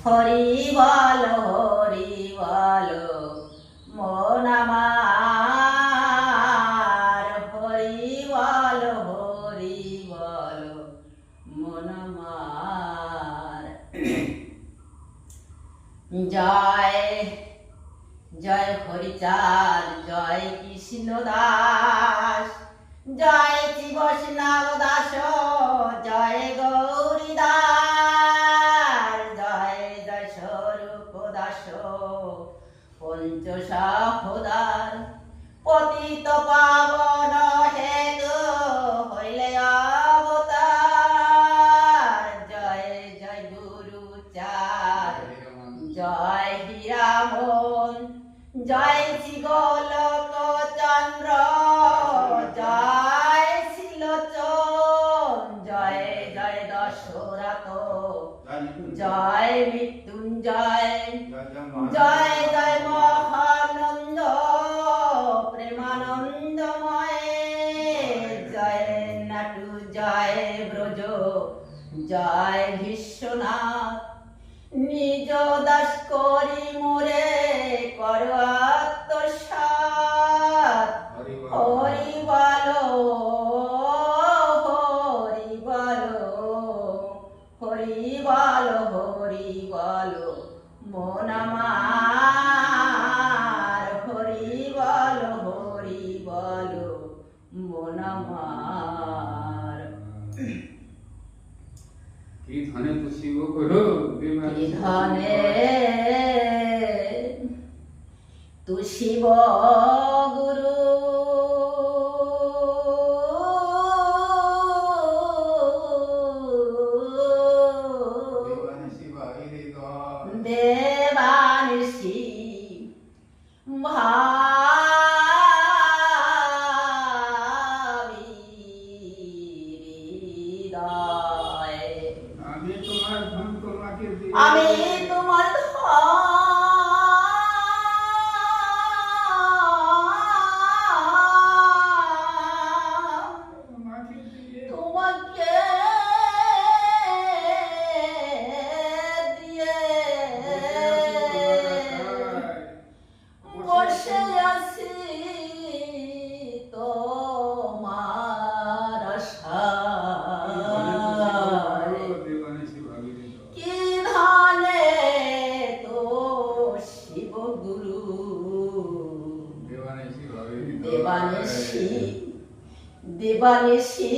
হরি বল মন আমার, হরি বল মন আমার। জয় জয় হরিচাঁদ, জয় কৃষ্ণ দাস, জয় শ্রী বৈষ্ণব দাস, জয় গৌরী দাস, জয় জয় স্বরূপ দাস পঞ্চ সহোদর। পতিত পাবন হেতু হইলে অবতার, জয় জয় গুরু চাঁদ, জয় হীরামন, জয় শ্রী গোলক চন্দ্র, জয় শিলোচন, জয় জয় দশরথ, জয় মৃত্যুঞ্জয়, জয় জয় মহানন্দ প্রেমানন্দময়, জয় নাটু, জয় ব্রজ, জয় বিশ্বনাথ। নিজ দাস করি মোরে কর আত্মসাৎ, হরি বল মন আমার, হরি বল মন আমার। কি ধনে তু শিব গুরু, কি ধনে তু শিব গুরু, দেবানিশি ভাবি হৃদয়। আমি তোমার ধন তোমাকে দিয়ে, আমি তোমার তোমাকে দিয়ে, তোমাকে দিয়ে বসে আছি তোমার আশায়। কি ধানে তো শিব গুরু, দেবানিশি